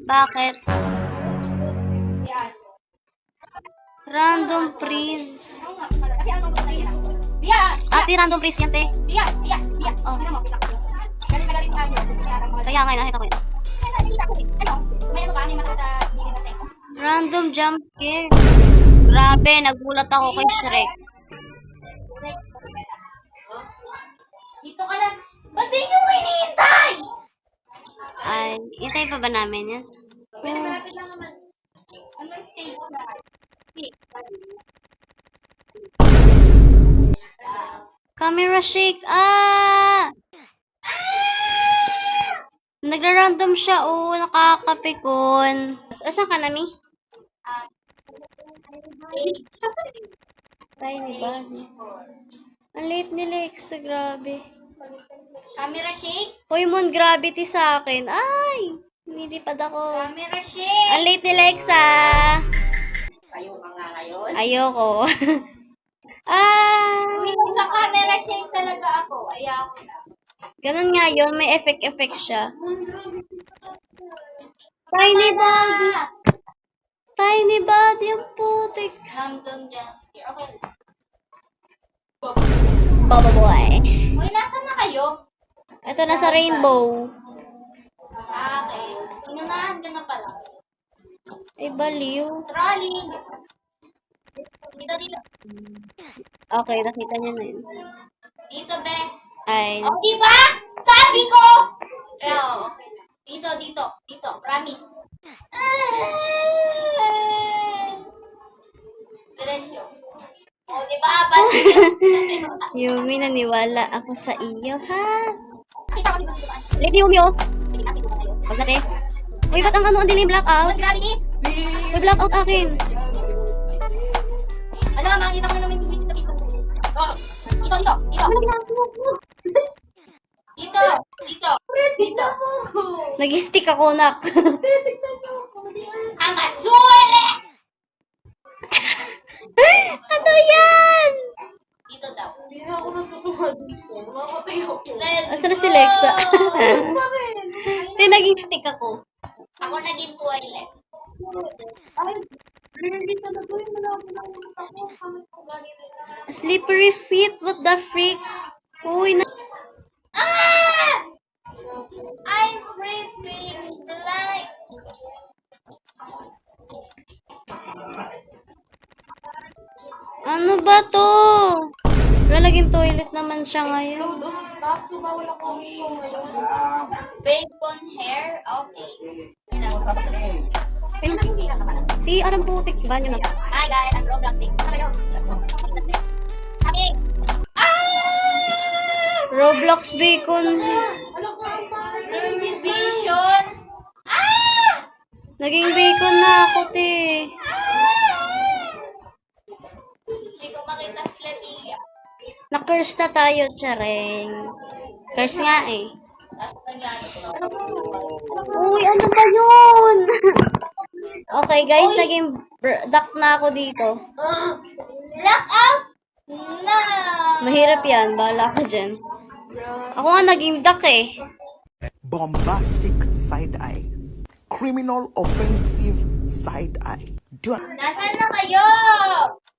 Bakit? Random freeze. Kasi ang mga Bia! Ate, random freeze yan, te. Bia! Bia! Bia! Oh. Tignan mo, kita ko. Galit na galit tayo. Kaya nga, nakita ko yun. Nakita ko eh. Ano? May ano ba? May mata sa gilid ng tenga? Random jump scare. Grabe, nagulat ako kay Shrek. Dito ka na. Ba't di nyo hinihintay? Ay, hintay pa ba namin yan? Malapit lang naman. Ano yung stage na? Camera shake. Ah! Nagra-random siya. Oo, nakakapikon. Asan ka, Nami? Tiny ba? Ang late ni Lex. Grabe. Camera shake? Hoy, Moon, gravity sa akin. Ay! Nilipad ako. Camera shake! Ang late ni Lexa. Kayo ka nga ngayon? Ayoko. Ah! Kung sa camera shake talaga ako, ayaw ko na. Ganun nga yun. May effect siya. Tiny body. Tiny body. Ang putik. Random jump scare. Okay. Baba boy. Uy, nasan na kayo? Ito na sa rainbow. Okay. Inunahan ka na pala. Ay, baliw. Trolling. Dito, dito. Okay, nakita niya na yun. Dito, be. Ay, O, di ba? Sabi ko! Okay. Dito, dito. Dito. Promise. Diretso. O, di ba? Yumi, naniwala ako sa iyo, ha? Nakita ko dito dito. Lady Yumi, oh. Nakita ko tayo. Huwag natin. Uy, ba't ang ano, ang dilim blackout? Gravity. Uy, blackout akin. Alam, makikita ko na naman yung visit na dito. Oh, dito, dito, dito. Dito, dito, dito. Nag-stick ako, nak. Amazule! Ano yan? Dito daw. Hindi na ako natutuwa dito. Nakakatayo ko. Let's Asan na si go! Lexa? Bakit? Hindi, naging stick ako. Ako naging toilet. Ay, hindi talaga yung malapit lang ako. Kami ko galing na. Slippery feet, what the freak? Uy, Ah! I'm freaking blind. ano ba to? Wala, naging toilet naman siya ngayon. Doon stop. So, bawal ako umiinom ngayon. Bacon hair? Okay. Ay, si Aram Putik, ba nyo na? Hi guys, I'm Roblox Big. Kami! Ah! Roblox Bacon. Alam ko, ang sarap. Revision! Ah! Naging bacon na ako, te. Hindi ko makita sila Tia. Na-curse na tayo, Chareng. Curse nga eh. Tapos nangyari ko. Uy, ano ba yun? Okay, guys, naging duck na ako dito. Blackout! Na! Mahirap yan, bahala ka dyan. Ako nga naging duck eh. Bombastic side eye. Criminal offensive side eye. Nasaan na kayo?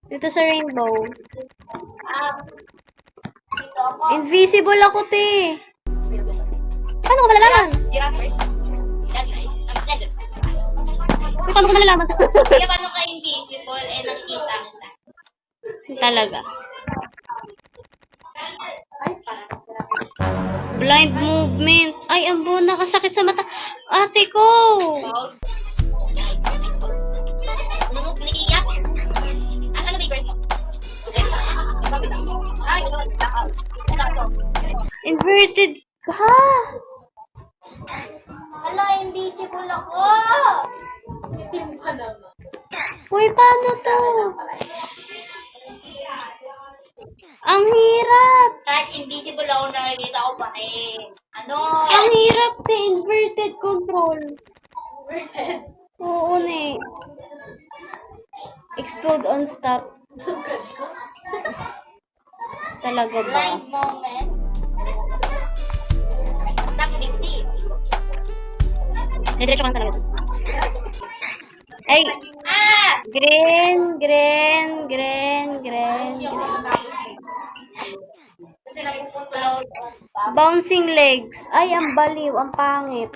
Dito sa rainbow. Dito ako. Invisible ako, te. Paano ko malalaman? Giraffe first. I'm dead. Uy, paano ko nalalaman? Kaya paano ka invisible eh nakikita mo sa Talaga. Blind movement. Ay, ambo, nakasakit sa mata. Ate ko. Nunok, pinigiyak. Asan na ba yung bird mo? Ay, blackout. Inverted ka. Hala, invisible ako. Itim ka naman. Uy, paano to? Ang hirap. Kahit invisible ako, nakikita ko pa rin. Ano? Ang hirap, te. Inverted controls. Bird. Oo, ne. Explode on stop. Talaga ba? Blind moment. Stop, big C. Diretso ka lang talaga. Ay, Ah! green, green, green, green. Kasi nag-explode. Bouncing legs. Ay, ang baliw, ang pangit.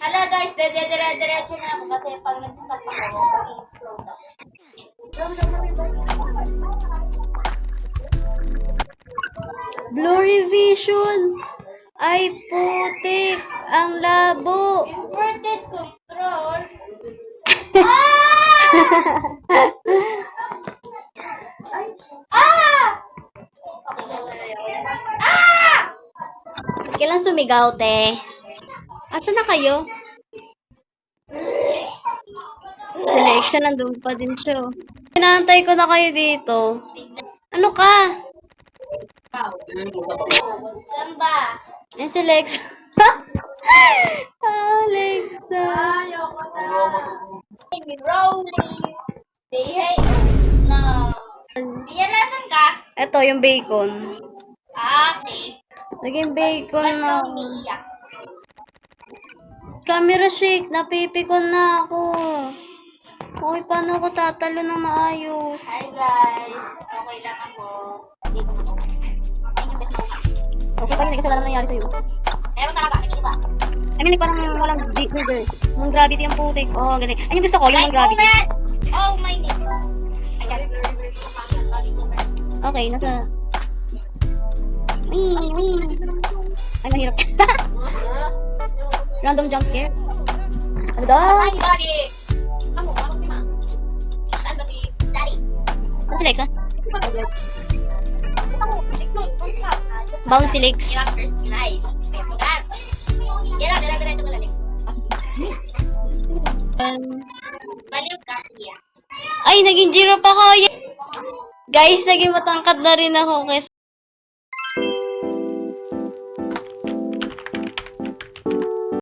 Hala guys, diretso na ako kasi pag nag-stop ako, mag-explode ako. Blurry vision. Ay, putik. Ang labo. Inverted controls. Ah! Ah! Ah! Kailan sumigaw, te? Asa na kayo? Si Lexa nandun pa din siya. Oh. Sinantay ko na kayo dito. Ano ka? Samba. Yan si Lexa. Alexa. Amy Rowley. Say hey. No. Iyan, nasan ka? Ito, yung bacon. Ah, okay. Naging Ba't bacon na. ka umiiyak? Camera shake. Napipikon na ako. Uy, paano ako tatalo ng maayos? Hi guys. Okay lang ako. Hindi ko na. Ayun yung best mo. Okay kami, kasi wala nang nangyari sa'yo. Meron talaga. Hindi ba? I mean, like, parang walang non-gravity ang putik. Oh, galing. Ay, yung gusto ko, yung non-gravity. Oh, my name. Ayan. Okay, nasa... Wee. Ay, mahirap. Random jump scare. Ano daw? Hi, buddy. Saan ba si Daddy? Ano si Lexa? Bouncy legs. Nice. Lugar. Yan lang, diretso malalim. Baliw ka, iya. Ay, naging zero pa ko. Guys, naging matangkad na rin ako kasi